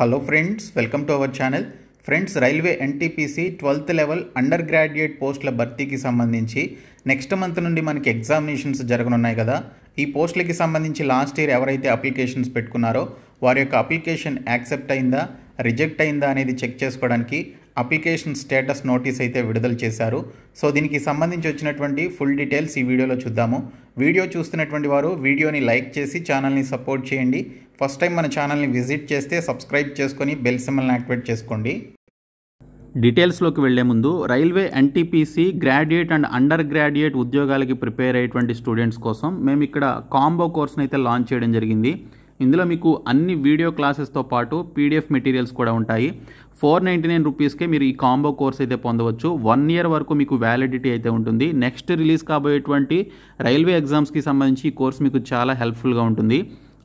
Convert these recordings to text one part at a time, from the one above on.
Hello friends, welcome to our channel. Friends, railway NTPC 12th level under graduate పోస్టుల భర్తీకి సంబంధించి next month నుండి మనకి ఎగ్జామినేషన్స్ జరగనున్నాయి కదా. ఈ పోస్టులకి సంబంధించి లాస్ట్ ఇయర్ ఎవరైతే అప్లికేషన్స్ పెట్టుకున్నారో వారి యొక్క అప్లికేషన్ యాక్సెప్ట్ అయిందా, రిజెక్ట్ అయిందా అనేది చెక్ చేసుకోవడానికి అప్లికేషన్ స్టేటస్ నోటీస్ అయితే విడుదల చేశారు. సో దీనికి సంబంధించి వచ్చినటువంటి ఫుల్ డీటెయిల్స్ ఈ వీడియోలో చూద్దాము. వీడియో చూస్తున్నటువంటి వారు వీడియోని లైక్ చేసి ఛానల్ని సపోర్ట్ చేయండి. ఫస్ట్ టైం మన ఛానల్ని విజిట్ చేస్తే సబ్స్క్రైబ్ చేసుకొని బెల్ సింబల్ని యాక్టివేట్ చేసుకోండి. డీటెయిల్స్లోకి వెళ్లే ముందు railway NTPC graduate and under graduate ఉద్యోగాలకి ప్రిపేర్ అయ్యేటువంటి స్టూడెంట్స్ కోసం మేము ఇక్కడ కాంబో కోర్స్ని అయితే లాంచ్ చేయడం జరిగింది. ఇందులో మీకు అన్ని వీడియో క్లాసెస్తో పాటు పీడిఎఫ్ మెటీరియల్స్ కూడా ఉంటాయి. 499 రూపీస్కే మీరు ఈ కాంబో కోర్స్ అయితే పొందవచ్చు. 1 ఇయర్ వరకు మీకు వ్యాలిడిటీ అయితే ఉంటుంది. నెక్స్ట్ రిలీజ్ కాబోయేటువంటి రైల్వే ఎగ్జామ్స్కి సంబంధించి ఈ కోర్స్ మీకు చాలా హెల్ప్ఫుల్గా ఉంటుంది.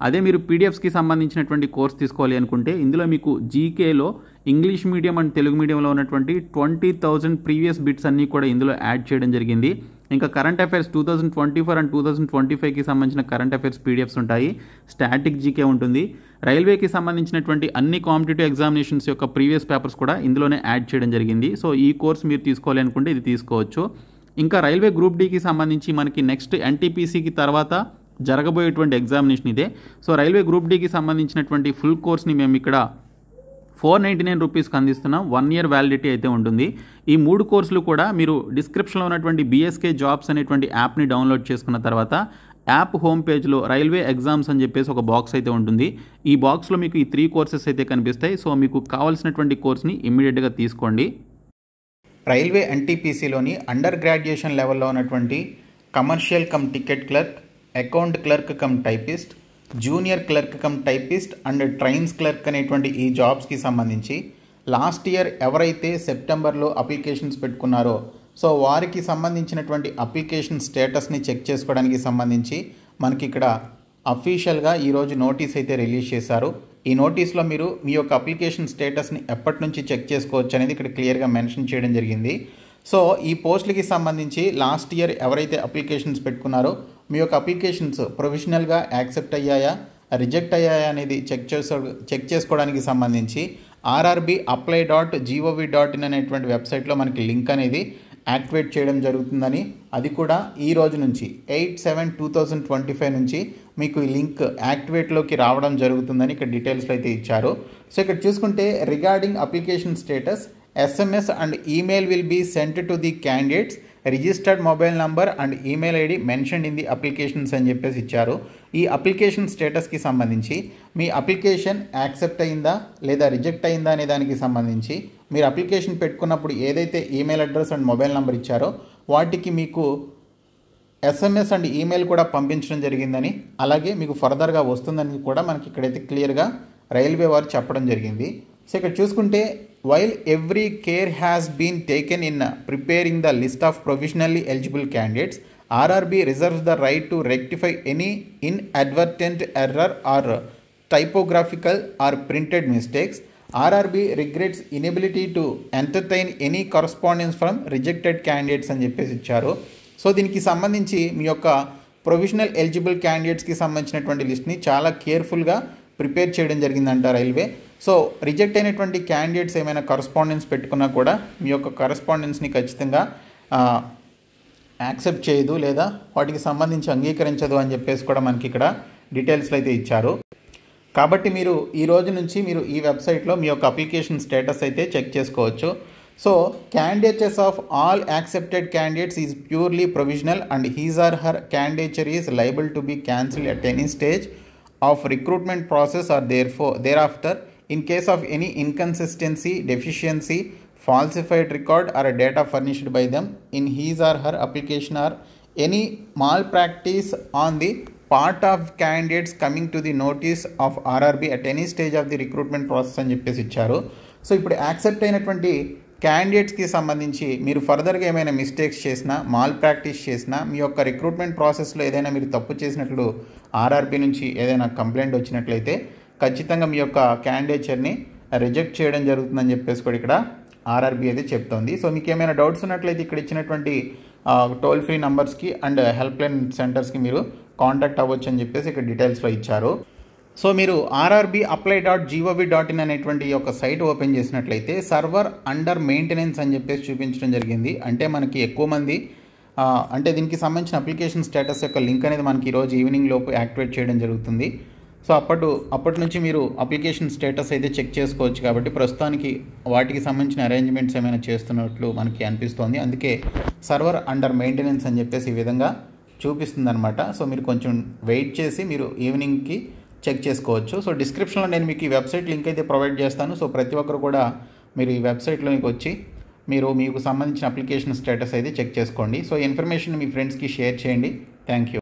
అదే మీరు పీడిఎఫ్స్కి సంబంధించినటువంటి కోర్స్ తీసుకోవాలి అనుకుంటే ఇందులో మీకు జీకేలో ఇంగ్లీష్ మీడియం అండ్ తెలుగు మీడియంలో ఉన్నటువంటి 20,000 ప్రీవియస్ బిట్స్ అన్నీ కూడా ఇందులో యాడ్ చేయడం జరిగింది. ఇంకా కరెంట్ అఫైర్స్ 2024 అండ్ 2025కి సంబంధించిన కరెంట్ అఫైర్స్ పీడిఎఫ్స్ ఉంటాయి. స్టాటిక్ జీకే ఉంటుంది. రైల్వేకి సంబంధించినటువంటి అన్ని కాంపిటేటివ్ ఎగ్జామినేషన్స్ యొక్క ప్రీవియస్ పేపర్స్ కూడా ఇందులోనే యాడ్ చేయడం జరిగింది. సో ఈ కోర్స్ మీరు తీసుకోవాలి అనుకుంటే ఇది తీసుకోవచ్చు. ఇంకా రైల్వే గ్రూప్ డీకి సంబంధించి మనకి నెక్స్ట్ ఎన్టీపీసీకి తర్వాత జరగబోయేటువంటి ఎగ్జామినేషన్ ఇదే. సో రైల్వే గ్రూప్ డీకి సంబంధించినటువంటి ఫుల్ కోర్స్ని మేము ఇక్కడ 499 రూపీస్కి అందిస్తున్నాం. 1 ఇయర్ వ్యాలిడిటీ అయితే ఉంటుంది. ఈ 3 కోర్సులు కూడా మీరు డిస్క్రిప్షన్లో ఉన్నటువంటి బీఎస్కే జాబ్స్ అనేటువంటి యాప్ని డౌన్లోడ్ చేసుకున్న తర్వాత యాప్ హోమ్ పేజ్లో రైల్వే ఎగ్జామ్స్ అని చెప్పేసి ఒక బాక్స్ అయితే ఉంటుంది. ఈ బాక్స్లో మీకు ఈ 3 కోర్సెస్ అయితే కనిపిస్తాయి. సో మీకు కావాల్సినటువంటి కోర్స్ని ఇమ్మీడియట్గా తీసుకోండి. రైల్వే ఎన్టీపీసీలోని అండర్ గ్రాడ్యుయేషన్ లెవెల్లో ఉన్నటువంటి commercial come ticket clerk, account clerk cum typist, junior clerk cum typist and trains clerk అనేటువంటి ఈ జాబ్స్కి సంబంధించి లాస్ట్ ఇయర్ ఎవరైతే సెప్టెంబర్లో అప్లికేషన్స్ పెట్టుకున్నారో సో వారికి సంబంధించినటువంటి అప్లికేషన్ స్టేటస్ని చెక్ చేసుకోవడానికి సంబంధించి మనకి ఇక్కడ అఫీషియల్గా ఈరోజు నోటీస్ అయితే రిలీజ్ చేశారు. ఈ నోటీస్లో మీరు మీ యొక్క అప్లికేషన్ స్టేటస్ని ఎప్పటి నుంచి చెక్ చేసుకోవచ్చు అనేది ఇక్కడ క్లియర్గా మెన్షన్ చేయడం జరిగింది. సో ఈ పోస్టులకి సంబంధించి లాస్ట్ ఇయర్ ఎవరైతే అప్లికేషన్స్ పెట్టుకున్నారో మీ యొక్క అప్లికేషన్స్ ప్రొవిజనల్గా యాక్సెప్ట్ అయ్యాయా, రిజెక్ట్ అయ్యాయా అనేది చెక్ చేసుకోవడానికి సంబంధించి rrbapply.gov.in అనేటువంటి వెబ్సైట్లో మనకి లింక్ అనేది యాక్టివేట్ చేయడం జరుగుతుందని, అది కూడా ఈ రోజు నుంచి 8/7/2025 నుంచి మీకు ఈ లింక్ యాక్టివేట్లోకి రావడం జరుగుతుందని ఇక్కడ డీటెయిల్స్లో అయితే ఇచ్చారు. సో ఇక్కడ చూసుకుంటే regarding application status SMS and email will be sent to the candidates registered mobile number and email ID mentioned in the applications అని చెప్పేసి ఇచ్చారు. ఈ అప్లికేషన్ స్టేటస్కి సంబంధించి మీ అప్లికేషన్ యాక్సెప్ట్ అయిందా లేదా రిజెక్ట్ అయిందా అనే దానికి సంబంధించి మీరు అప్లికేషన్ పెట్టుకున్నప్పుడు ఏదైతే email address and mobile number ఇచ్చారో వాటికి మీకు SMS అండ్ ఈమెయిల్ కూడా పంపించడం జరిగిందని, అలాగే మీకు ఫర్దర్గా వస్తుందని కూడా మనకి ఇక్కడైతే క్లియర్గా రైల్వే వారు చెప్పడం జరిగింది. సో ఇక్కడ చూసుకుంటే while every care has been taken in preparing the list of provisionally eligible candidates, RRB reserves the right to rectify any inadvertent error or typographical or printed mistakes. RRB regrets inability to entertain any correspondence from rejected candidates అని చెప్పేసి ఇచ్చారు. So దీనికి సంబంధించి మీ యొక్క provisional eligible క్యాండిడేట్స్కి సంబంధించినటువంటి లిస్ట్ని చాలా కేర్ఫుల్గా ప్రిపేర్ చేయడం జరిగిందంట రైల్వే. సో రిజెక్ట్ అయినటువంటి క్యాండిడేట్స్ ఏమైనా కరస్పాండెన్స్ పెట్టుకున్నా కూడా మీ యొక్క కరస్పాండెన్స్ని ఖచ్చితంగా యాక్సెప్ట్ చేయదు లేదా వాటికి సంబంధించి అంగీకరించదు అని చెప్పేసి కూడా మనకి ఇక్కడ డీటెయిల్స్లో అయితే ఇచ్చారు. కాబట్టి మీరు ఈ రోజు నుంచి మీరు ఈ వెబ్సైట్లో మీ యొక్క అప్లికేషన్ స్టేటస్ అయితే చెక్ చేసుకోవచ్చు. So candidates of all accepted candidates is purely provisional and his or her candidature is liable to be cancelled at any stage of recruitment process or thereafter in case of any inconsistency, deficiency, falsified record or data furnished by them in his or her application or any malpractice on the part of candidates coming to the notice of RRB at any stage of the recruitment process అని చెప్పేసి ఇచ్చారు. So ఇప్పుడు accept అయినటువంటి క్యాండిడేట్స్కి సంబంధించి మీరు ఫర్దర్గా ఏమైనా మిస్టేక్స్ చేసినా, మాల్ ప్రాక్టీస్ చేసినా, మీ యొక్క రిక్రూట్మెంట్ ప్రాసెస్లో ఏదైనా మీరు తప్పు చేసినట్లు ఆర్ఆర్బీ నుంచి ఏదైనా కంప్లైంట్ వచ్చినట్లయితే ఖచ్చితంగా మీ యొక్క క్యాండిడేచర్ని రిజెక్ట్ చేయడం జరుగుతుందని చెప్పేసి కూడా ఇక్కడ ఆర్ఆర్బీ అయితే చెప్తోంది. సో మీకు ఏమైనా డౌట్స్ ఉన్నట్లయితే ఇక్కడ ఇచ్చినటువంటి టోల్ ఫ్రీ నంబర్స్కి అండ్ హెల్ప్ లైన్ సెంటర్స్కి మీరు కాంటాక్ట్ అవ్వచ్చు అని చెప్పేసి ఇక్కడ డీటెయిల్స్లో ఇచ్చారు. సో మీరు rrbapply.gov.in అనేటువంటి ఒక సైట్ ఓపెన్ చేసినట్లయితే సర్వర్ అండర్ మెయింటెనెన్స్ అని చెప్పేసి చూపించడం జరిగింది. అంటే మనకి ఎక్కువ మంది అంటే దీనికి సంబంధించిన అప్లికేషన్ స్టేటస్ యొక్క లింక్ అనేది మనకి ఈరోజు ఈవినింగ్ లోపు యాక్టివేట్ చేయడం జరుగుతుంది. సో అప్పటి నుంచి మీరు అప్లికేషన్ స్టేటస్ అయితే చెక్ చేసుకోవచ్చు. కాబట్టి ప్రస్తుతానికి వాటికి సంబంధించిన అరేంజ్మెంట్స్ ఏమైనా చేస్తున్నట్లు మనకి అనిపిస్తోంది. అందుకే సర్వర్ అండర్ మెయింటెనెన్స్ అని చెప్పేసి ఈ విధంగా చూపిస్తుంది అనమాట. సో మీరు కొంచెం వెయిట్ చేసి మీరు ఈవినింగ్కి చెక్ చేసుకోవచ్చు. సో డిస్క్రిప్షన్లో నేను మీకు ఈ వెబ్సైట్ లింక్ అయితే ప్రొవైడ్ చేస్తాను. సో ప్రతి ఒక్కరు కూడా మీరు ఈ వెబ్సైట్లోనికి వచ్చి మీకు సంబంధించిన అప్లికేషన్ స్టేటస్ అయితే చెక్ చేసుకోండి. సో ఇన్ఫర్మేషన్ మీ ఫ్రెండ్స్కి షేర్ చేయండి. Thank you.